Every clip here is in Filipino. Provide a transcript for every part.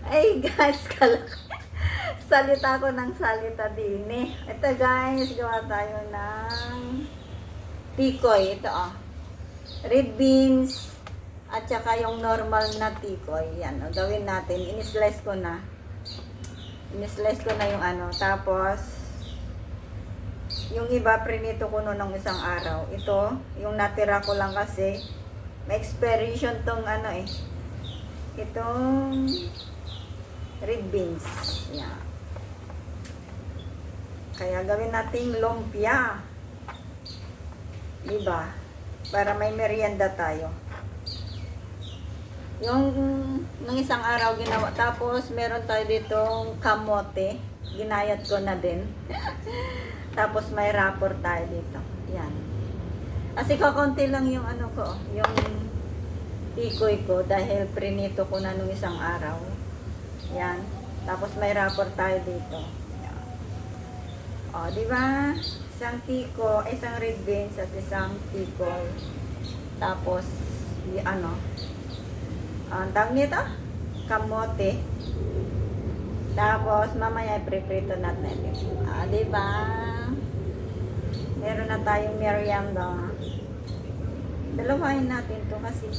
Ay guys, salita ko ng salita din eh. Ito guys, gawa tayo ng tikoy. Ito red beans at saka yung normal na tikoy. Yan gawin natin. In-slice ko na. In-slice ko na yung Tapos, yung iba prinito ko noon ng isang araw. Ito, yung natira ko lang kasi may expiration tong itong red beans. Yan. Kaya gawin nating lumpia. Diba? Para may merienda tayo. Yung ng isang araw ginawa. Tapos meron tayo ditong kamote. Ginayat ko na din. Tapos may wrapper tayo dito. Yan. Kasi kakunti lang yung yung tikoy ko dahil prinito ko na nung isang araw. Yan. Tapos may wrapper tayo dito. Yan. Di ba? Isang tiko, isang red beans at isang tikoy. Tapos ang tawag nito? Kamote. Tapos mamaya i-prito natin. Di ba? Meron na tayong merienda. Dalawahin natin to kasi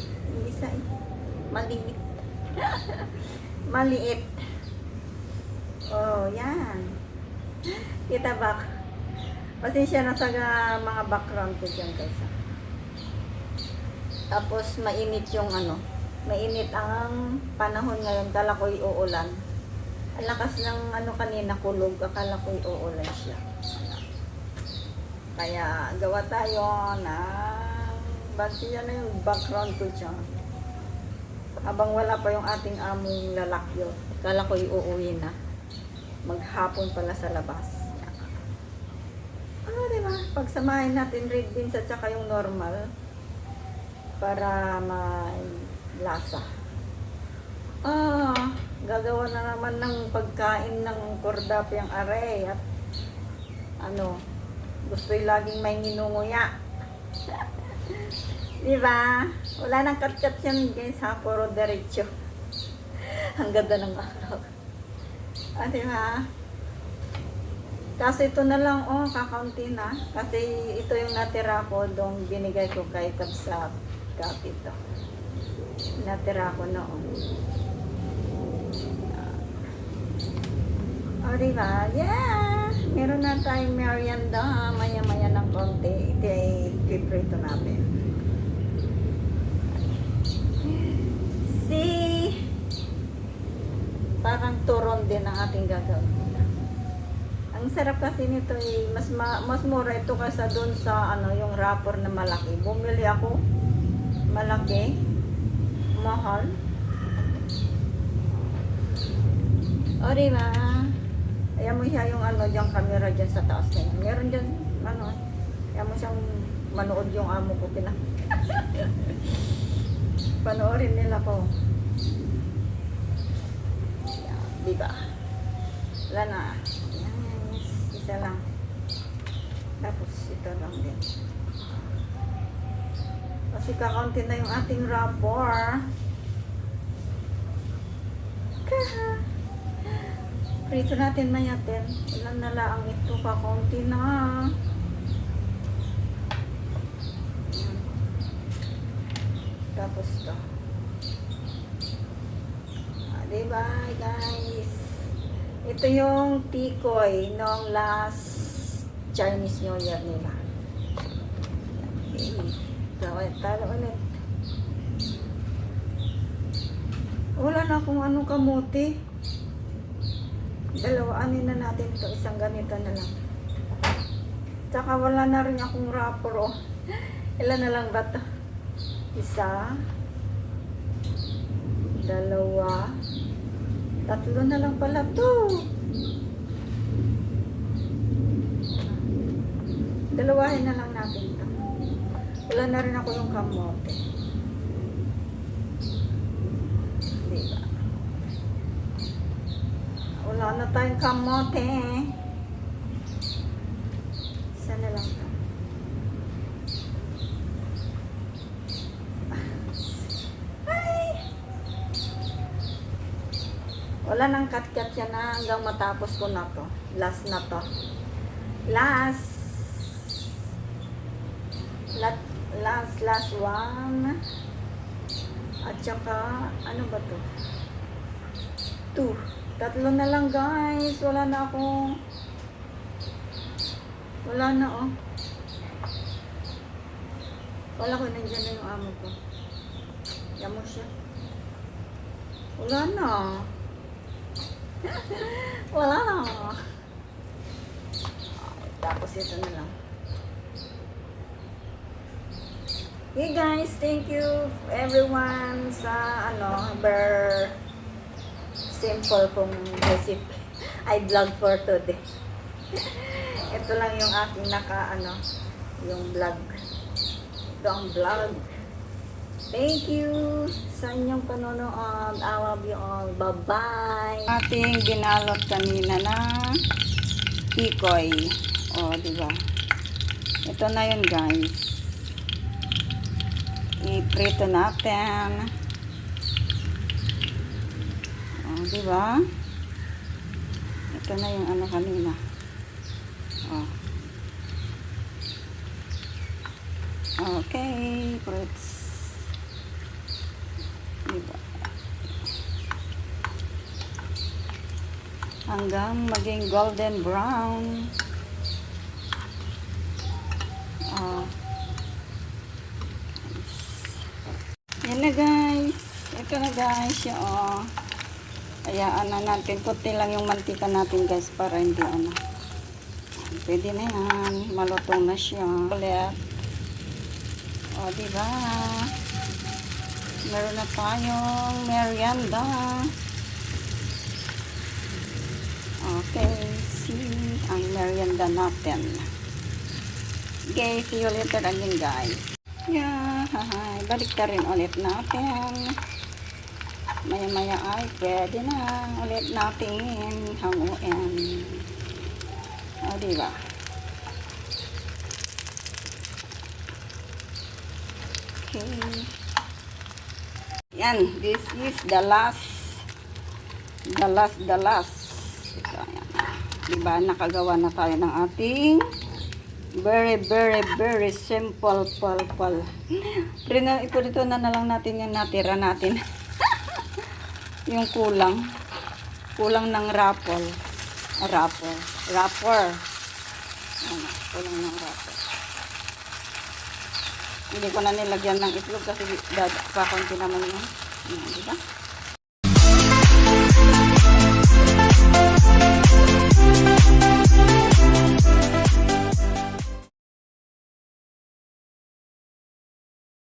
isa maliit. Maliit. Yan. Kita ba? Pasensya na sa mga background ko dyan guys. Tapos mainit yung mainit ang panahon ngayon. Kala ko'y uulan. Ang lakas ng kanina kulog. Akala ko'y uulan siya. Kaya gawa tayo na basiya na yung background ko dyan. Habang wala pa yung ating among lalakyo. Kala ko uuwi na. Maghapon pala sa labas. Diba? Pagsamahin natin red beans at saka yung normal. Para may lasa. Gagawa na naman ng pagkain ng kordap yung aray. At gusto'y laging may nginunguya. Diba? Wala nang kat-kat yan guys ha, puro derecho. Ang ganda ng araw. Diba? Kasi ito na lang, kakaunti na. Kasi ito yung natira ko, dong binigay ko kay Kabsat Kapito. Natira ko noon. Diba? Yeah! Meron na tayong merienda, maya-maya ng konti. Ito ay piprito natin. Parang turon din ang ating gagawin. Ang sarap kasi nito mas mura ito kaysa doon sa yung wrapper na malaki. Bumili ako malaki, mahal. Diba? Ayan mo siya yung dyan camera dyan sa taas na yun. Meron dyan, ayan mo siyang manood yung amo ko panoorin nila ko. Diba? Wala na. Yes, isa lang. Tapos ito lang din. Kasi kakaunti na yung ating wrapper. Prito natin mayatin. Ilan na lang ito, kakaunti na. Tapos to. Diba guys? Ito yung tikoy nung last Chinese New Year nila. Okay. Talo ulit. Wala na akong kamote. Dalawanin na natin ito. Isang ganito na lang. Tsaka wala na rin akong wrapper. Ilan na lang ba ito? Isa. Dalawa. Tatlo na lang pala to. Dalawahin na lang natin to. Wala na rin ako yung kamote. Diba? Wala na tayong kamote. Isa na lang to. Wala nang cut-cut yan na hanggang matapos ko na to. Last na to. Last. Last one. At saka, ano ba to? 2. Tatlo na lang guys. Wala na akong... Wala na oh. Wala ko, nandiyan na yung amo ko. Yamo siya. Wala na. Wala na. Tapos ito na lang. Hey guys, thank you everyone sa very simple kong recipe. I vlog for today. Ito lang yung aking yung vlog. Ito ang vlog. Thank you sa inyong panonood. I love you all. Bye-bye. Ating binalot kanina na ikoy. O, diba? Ito na yun, guys. I-prito natin. O, diba? Ito na yung kanina. O. Okay, fruits. Diba? Hanggang maging golden brown. Yan na guys. Ito na guys. Hayaan na natin. Kunti lang yung mantika natin guys para hindi pwede na yan. Malutong na siya. Ulit. O diba? Meron na tayong merienda. Okay, see ang merienda natin. Okay, see you later again guys. Yeah, balik ka rin ulit natin. Maya-maya ay pwede na ulit natin hanguin. O, diba? Okay. Yan, this is the last. Ito, yan. Diba, nakagawa na tayo ng ating very simple pal. Ito na lang natin yung natira natin. Yung kulang ng wrapper. Kulang ng wrapper. Hindi ko na nilagyan ng itlog kasi kakunti naman yun. Diba?